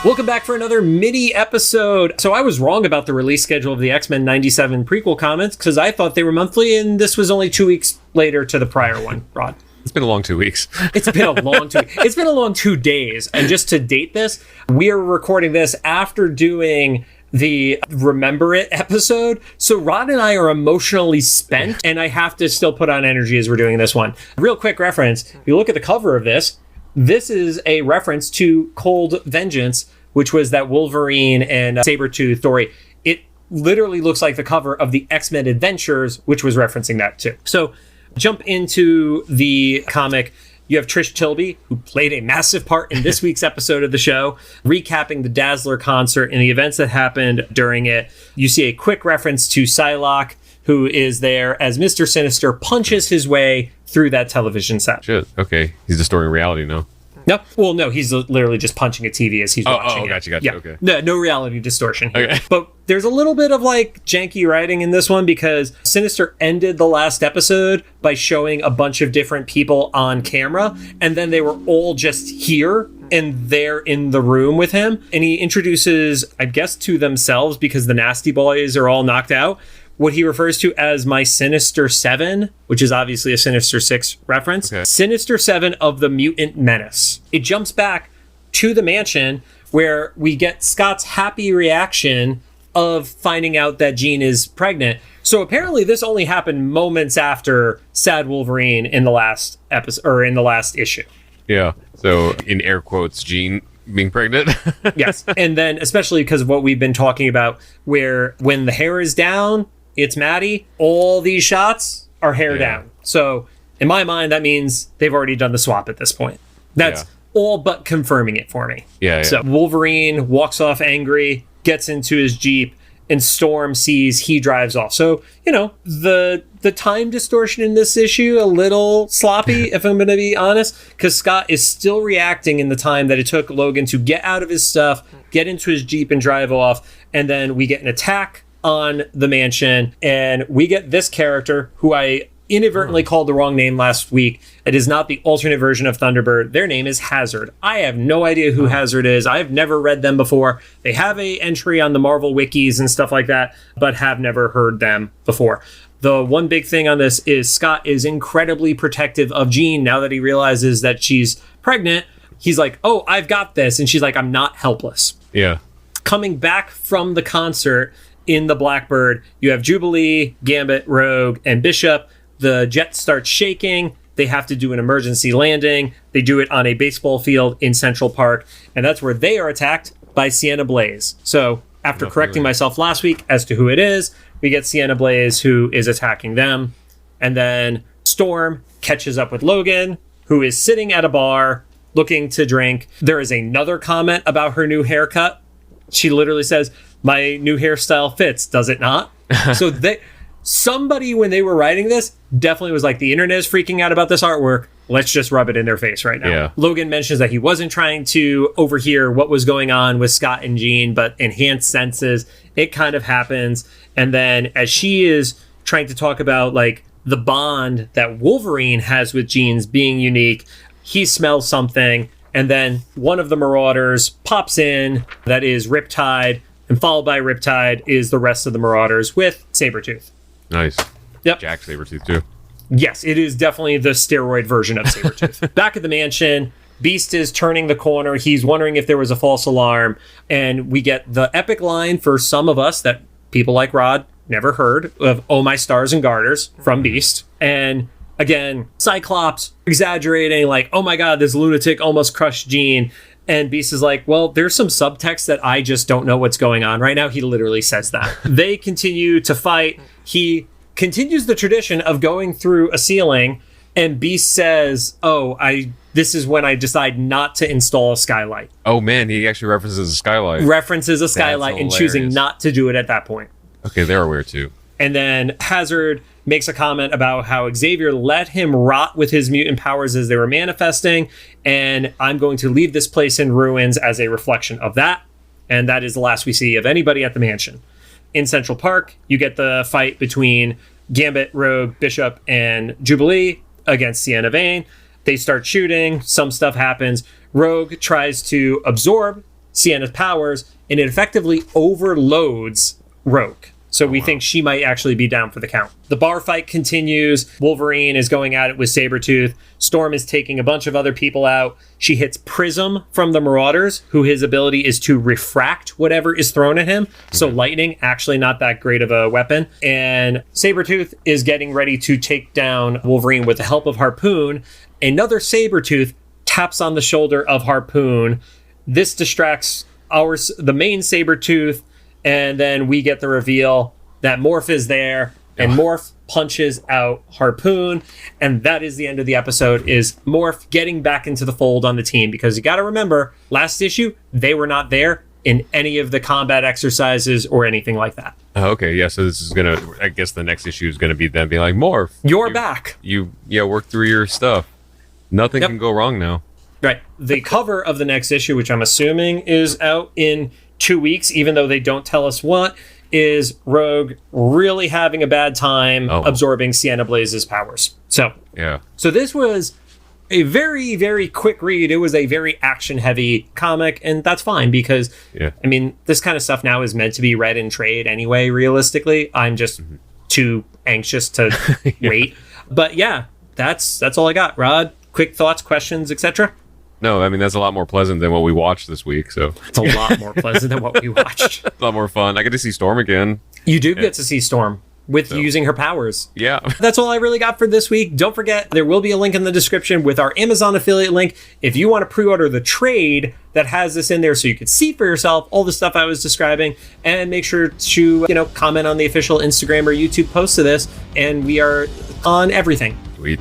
Welcome back for another mini episode. So I was wrong about the release schedule of the X-Men 97 prequel comics because I thought they were monthly, and this was only 2 weeks later to the prior one, Rod. It's been a long 2 weeks. It's been a long 2 weeks. It's been a long 2 days. And just to date this, we are recording this after doing the Remember It episode. So Rod and I are emotionally spent, and I have to still put on energy as we're doing this one. Real quick reference, if you look at the cover of this is a reference to Cold Vengeance, which was that Wolverine and Sabretooth story. It literally looks like the cover of the X-Men Adventures, which was referencing that too. So jump into the comic. You have Trish Tilby, who played a massive part in this week's episode of the show, recapping the Dazzler concert and the events that happened during it. You see a quick reference to Psylocke, who is there as Mr. Sinister punches his way through that television set. Shit, okay. He's distorting reality now. No, well, no, he's literally just punching a TV as he's watching it. Gotcha, yeah. Okay. No reality distortion here. Okay. But there's a little bit of like janky writing in this one because Sinister ended the last episode by showing a bunch of different people on camera, and then they were all just here and they're in the room with him. And he introduces, I guess, to themselves because the Nasty Boys are all knocked out, what he refers to as my Sinister Seven, which is obviously a Sinister Six reference. Okay. Sinister Seven of the Mutant Menace. It jumps back to the mansion where we get Scott's happy reaction of finding out that Jean is pregnant. So apparently this only happened moments after Sad Wolverine in the last episode or in the last issue. Yeah. So in air quotes, Jean being pregnant. Yes. And then especially because of what we've been talking about, where when the hair is down, it's Maddie. All these shots are hair down. So in my mind, that means they've already done the swap at this point. That's all but confirming it for me. Yeah. So Wolverine walks off angry, gets into his Jeep, and Storm sees he drives off. So, you know, the time distortion in this issue, a little sloppy, if I'm going to be honest, because Scott is still reacting in the time that it took Logan to get out of his stuff, get into his Jeep, and drive off. And then we get an attack on the mansion, and we get this character who I inadvertently called the wrong name last week. It is not the alternate version of Thunderbird. Their name is Hazard. I have no idea who Hazard is. I've never read them before. They have a entry on the Marvel wikis and stuff like that, but have never heard them before. The one big thing on this is Scott is incredibly protective of Jean now that he realizes that she's pregnant. He's like, oh, I've got this. And she's like, I'm not helpless. Yeah. Coming back from the concert in the Blackbird, you have Jubilee, Gambit, Rogue, and Bishop. The jet starts shaking. They have to do an emergency landing. They do it on a baseball field in Central Park, and that's where they are attacked by Sienna Blaze. So after correcting myself last week as to who it is, we get Sienna Blaze, who is attacking them. And then Storm catches up with Logan, who is sitting at a bar looking to drink. There is another comment about her new haircut. She literally says, my new hairstyle fits, does it not? So somebody, when they were writing this, definitely was like, the internet is freaking out about this artwork. Let's just rub it in their face right now. Yeah. Logan mentions that he wasn't trying to overhear what was going on with Scott and Jean, but enhanced senses. It kind of happens. And then as she is trying to talk about like the bond that Wolverine has with Jean's being unique, he smells something. And then one of the Marauders pops in, that is Riptide. And followed by Riptide is the rest of the Marauders with Sabretooth. Nice. Yep. Jack Sabretooth, too. Yes, it is definitely the steroid version of Sabretooth. Back at the mansion, Beast is turning the corner. He's wondering if there was a false alarm. And we get the epic line for some of us that people like Rod never heard of, oh, my stars and garters from Beast. And again, Cyclops exaggerating like, oh my God, this lunatic almost crushed Jean. And Beast is like, well, there's some subtext that I just don't know what's going on right now. He literally says that. They continue to fight. He continues the tradition of going through a ceiling, and Beast says, this is when I decide not to install a skylight. Oh, man, he actually references a skylight. References a skylight and choosing not to do it at that point. Okay, they're aware, too. And then Hazard makes a comment about how Xavier let him rot with his mutant powers as they were manifesting, and I'm going to leave this place in ruins as a reflection of that. And that is the last we see of anybody at the mansion. In Central Park, you get the fight between Gambit, Rogue, Bishop, and Jubilee against Sienna Vane. They start shooting. Some stuff happens. Rogue tries to absorb Sienna's powers, and it effectively overloads Rogue. So we think she might actually be down for the count. The bar fight continues. Wolverine is going at it with Sabretooth. Storm is taking a bunch of other people out. She hits Prism from the Marauders, who his ability is to refract whatever is thrown at him. So lightning, actually not that great of a weapon. And Sabretooth is getting ready to take down Wolverine with the help of Harpoon. Another Sabretooth taps on the shoulder of Harpoon. This distracts the main Sabretooth. And then we get the reveal that Morph is there, and Morph punches out Harpoon. And that is the end of the episode, is Morph getting back into the fold on the team. Because you got to remember, last issue, they were not there in any of the combat exercises or anything like that. Oh, okay, yeah, so this is going to, I guess the next issue is going to be them being like, Morph. You're back. You work through your stuff. Nothing can go wrong now. Right. The cover of the next issue, which I'm assuming is out in 2 weeks, even though they don't tell us what, is Rogue really having a bad time absorbing Sienna Blaze's powers. So this was a very, very quick read. It was a very action-heavy comic, and that's fine because, I mean, this kind of stuff now is meant to be read in trade anyway, realistically. I'm just too anxious to wait. But yeah, that's all I got. Rod, quick thoughts, questions, etc.? No, I mean, that's a lot more pleasant than what we watched this week. So it's a lot more pleasant than what we watched. A lot more fun. I get to see Storm again. You do get to see Storm with using her powers. Yeah. That's all I really got for this week. Don't forget, there will be a link in the description with our Amazon affiliate link. If you want to pre-order the trade that has this in there so you can see for yourself all the stuff I was describing, and make sure to, comment on the official Instagram or YouTube post of this. And we are on everything. Sweet.